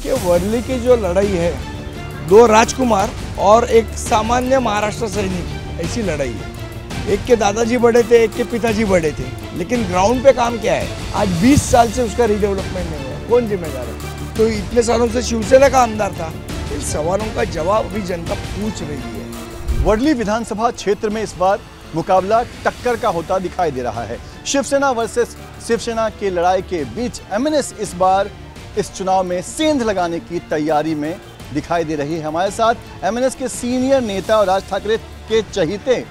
देखिए, वर्ली की जो लड़ाई है, दो राजकुमार और एक सामान्य महाराष्ट्र सैनिक, ऐसी लड़ाई है। एक के दादाजी बड़े थे, एक के पिताजी बड़े थे, लेकिन ग्राउंड पे काम क्या है? आज 20 साल से उसका रीडेवलपमेंट नहीं हुआ। कौन जिम्मेदार है? तो इतने सालों से शिवसेना का आमदार था। इन सवालों का जवाब अभी जनता पूछ रही है। वर्ली विधानसभा क्षेत्र में इस बार मुकाबला टक्कर का होता दिखाई दे रहा है। शिवसेना वर्सेस शिवसेना की लड़ाई के बीच एमएनएस इस बार इस चुनाव में सेंध लगाने की तैयारी में दिखाई दे रही है। हमारे साथ एमएनएस के सीनियर नेता और राज ठाकरे के चहीते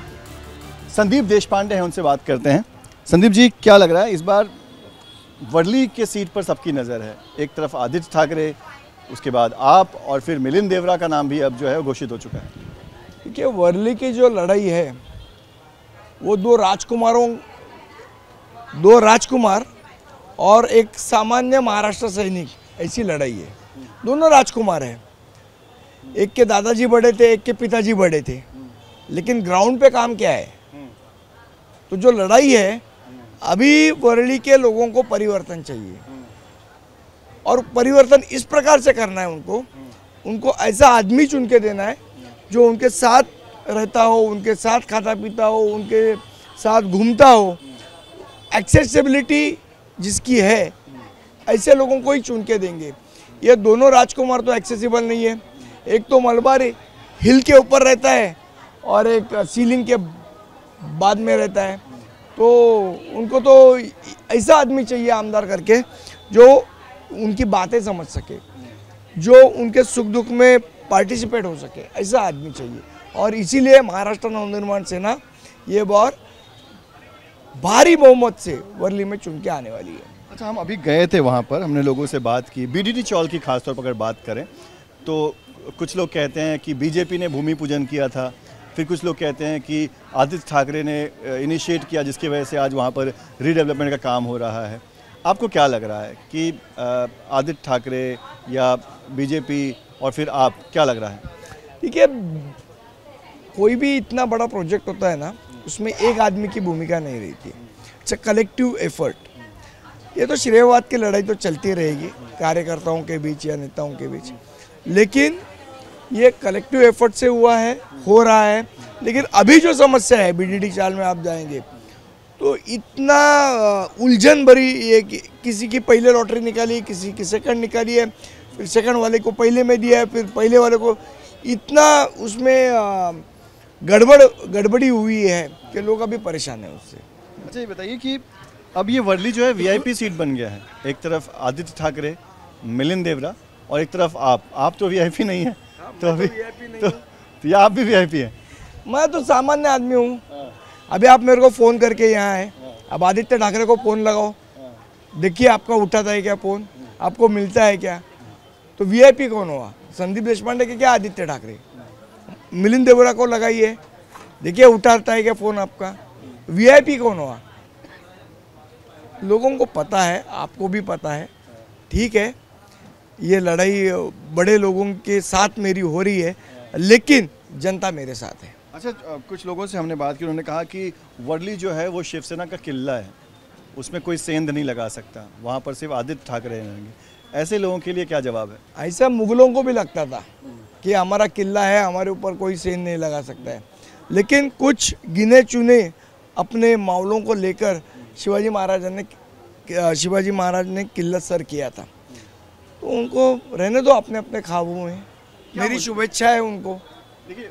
संदीप देशपांडे हैं, उनसे बात करते हैं। संदीप जी, क्या लग रहा है, इस बार वर्ली के सीट पर सबकी नज़र है। एक तरफ आदित्य ठाकरे, उसके बाद आप, और फिर मिलिंद देवरा का नाम भी अब जो है घोषित हो चुका है। देखिए, वर्ली की जो लड़ाई है वो दो राजकुमार और एक सामान्य महाराष्ट्र सैनिक, ऐसी लड़ाई है। दोनों राजकुमार हैं। एक के दादाजी बड़े थे, एक के पिताजी बड़े थे, लेकिन ग्राउंड पे काम क्या है? तो जो लड़ाई है, अभी वर्ली के लोगों को परिवर्तन चाहिए, और परिवर्तन इस प्रकार से करना है। उनको ऐसा आदमी चुन के देना है जो उनके साथ रहता हो, उनके साथ खाता पीता हो, उनके साथ घूमता हो। एक्सेसिबिलिटी जिसकी है, ऐसे लोगों को ही चुन के देंगे। ये दोनों राजकुमार तो एक्सेसिबल नहीं है। एक तो मलबारी हिल के ऊपर रहता है और एक सीलिंग के बाद में रहता है। तो उनको तो ऐसा आदमी चाहिए आमदार करके जो उनकी बातें समझ सके, जो उनके सुख दुख में पार्टिसिपेट हो सके, ऐसा आदमी चाहिए। और इसीलिए महाराष्ट्र नवनिर्माण सेना ये बार भारी बहुमत से वर्ली में चुन के आने वाली है। अच्छा, हम अभी गए थे वहाँ पर, हमने लोगों से बात की। बीडीडी चौल की खासतौर पर अगर बात करें तो कुछ लोग कहते हैं कि बीजेपी ने भूमि पूजन किया था, फिर कुछ लोग कहते हैं कि आदित्य ठाकरे ने इनिशिएट किया, जिसकी वजह से आज वहाँ पर रीडेवलपमेंट का काम हो रहा है। आपको क्या लग रहा है कि आदित्य ठाकरे या बीजेपी, और फिर आप, क्या लग रहा है? देखिए, कोई भी इतना बड़ा प्रोजेक्ट होता है ना, उसमें एक आदमी की भूमिका नहीं रहती। It's a collective effort. ये तो श्रेयवाद की लड़ाई तो चलती रहेगी कार्यकर्ताओं के बीच या नेताओं के बीच, लेकिन ये कलेक्टिव एफर्ट से हो रहा है। लेकिन अभी जो समस्या है, बीडीडी चाल में आप जाएंगे तो इतना उलझन भरी, ये किसी की पहले लॉटरी निकाली, किसी की सेकंड निकाली है, फिर सेकंड वाले को पहले में दिया है, फिर पहले वाले को, इतना उसमें गड़बड़ी हुई है कि लोग अभी परेशान हैं उससे। अच्छा, ये बताइए कि अब ये वर्ली जो है वीआईपी सीट बन गया है। एक तरफ आदित्य ठाकरे, मिलिंद देवरा, और एक तरफ आप तो वीआईपी नहीं है। तो अभी तो या आप भी वीआईपी हैं? मैं तो सामान्य आदमी हूँ। अभी आप मेरे को फ़ोन करके यहाँ आए, अब आदित्य ठाकरे को फ़ोन लगाओ, देखिए आपका उठाता है क्या फ़ोन, आपको मिलता है क्या? तो वीआईपी कौन हुआ? संदीप देशपांडे के क्या आदित्य ठाकरे? मिलिंद देवरा को लगाइए, देखिए उठाता है क्या फ़ोन आपका? वीआईपी कौन हुआ? लोगों को पता है, आपको भी पता है। ठीक है, ये लड़ाई बड़े लोगों के साथ मेरी हो रही है, लेकिन जनता मेरे साथ है। अच्छा, कुछ लोगों से हमने बात की, उन्होंने कहा कि वर्ली जो है वो शिवसेना का किला है, उसमें कोई सेंध नहीं लगा सकता, वहाँ पर सिर्फ आदित्य ठाकरे रहेंगे। ऐसे लोगों के लिए क्या जवाब है? ऐसा मुगलों को भी लगता था कि हमारा किला है, हमारे ऊपर कोई सेंध नहीं लगा सकता है, लेकिन कुछ गिने चुने अपने मावलों को लेकर शिवाजी महाराज ने किला सर किया था। तो उनको रहने दो अपने अपने ख्वाबों में, मेरी शुभेच्छा है उनको। देखिए,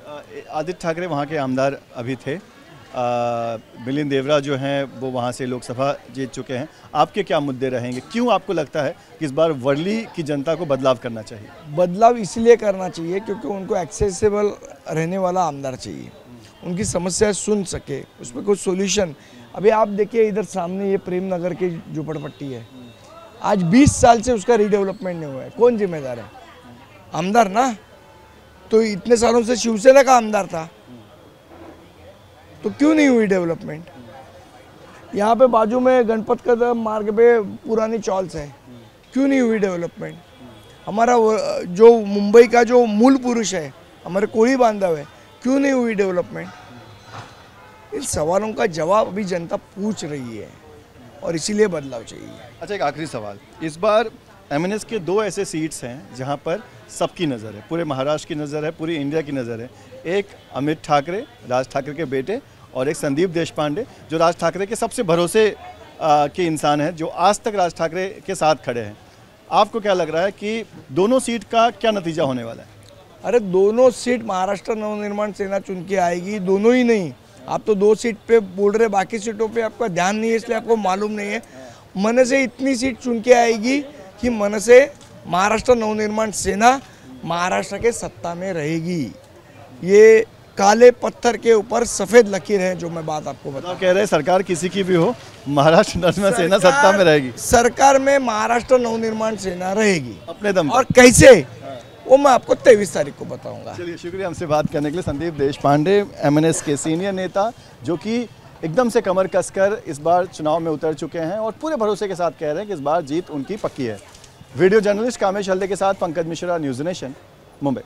आदित्य ठाकरे वहाँ के आमदार अभी थे, मिलिंद देवरा जो हैं वो वहाँ से लोकसभा जीत चुके हैं। आपके क्या मुद्दे रहेंगे? क्यों आपको लगता है कि इस बार वर्ली की जनता को बदलाव करना चाहिए? बदलाव इसलिए करना चाहिए क्योंकि उनको एक्सेसिबल रहने वाला आमदार चाहिए, उनकी समस्या सुन सके, उसमें कुछ सोल्यूशन। अभी आप देखिए, इधर सामने ये प्रेम नगर की झोपड़पट्टी है, आज 20 साल से उसका रीडेवलपमेंट नहीं हुआ है। कौन जिम्मेदार है? आमदार ना। तो इतने सालों से शिवसेना का आमदार था, तो क्यों नहीं हुई डेवलपमेंट? यहाँ पे बाजू में गणपत का मार्ग पे पुरानी चॉल्स है, क्यों नहीं हुई डेवलपमेंट? हमारा जो मुंबई का जो मूल पुरुष है, हमारे कोली बांधव है, क्यों नहीं हुई डेवलपमेंट? इन सवालों का जवाब अभी जनता पूछ रही है और इसीलिए बदलाव चाहिए। अच्छा, एक आखिरी सवाल, इस बार एमएनएस के 2 ऐसे सीट्स हैं जहां पर सबकी नज़र है, पूरे महाराष्ट्र की नज़र है, पूरी इंडिया की नज़र है। एक अमित ठाकरे, राज ठाकरे के बेटे, और एक संदीप देशपांडे जो राज ठाकरे के सबसे भरोसे के इंसान हैं, जो आज तक राज ठाकरे के साथ खड़े हैं। आपको क्या लग रहा है कि दोनों सीट का क्या नतीजा होने वाला है? अरे दोनों सीट महाराष्ट्र नवनिर्माण सेना चुन के आएगी, दोनों ही नहीं। आप तो 2 सीट पे बोल रहे, बाकी सीटों पे आपका ध्यान नहीं है, इसलिए आपको मालूम नहीं है। मन से इतनी सीट चुन के आएगी कि मन से महाराष्ट्र नवनिर्माण सेना महाराष्ट्र के सत्ता में रहेगी। ये काले पत्थर के ऊपर सफेद लकीर है, जो मैं बात आपको बता। आप कह रहे हैं सरकार किसी की भी हो, महाराष्ट्र नवनिर्माण सेना सत्ता में रहेगी। सरकार में महाराष्ट्र नवनिर्माण सेना रहेगी अपने दम पर। और कैसे, वो मैं आपको 23 तारीख को बताऊंगा। चलिए, शुक्रिया हमसे बात करने के लिए। संदीप देशपांडे, एमएनएस के सीनियर नेता, जो कि एकदम से कमर कसकर इस बार चुनाव में उतर चुके हैं और पूरे भरोसे के साथ कह रहे हैं कि इस बार जीत उनकी पक्की है। वीडियो जर्नलिस्ट कामेश हल्दे के साथ पंकज मिश्रा, न्यूज़ नेशन, मुंबई।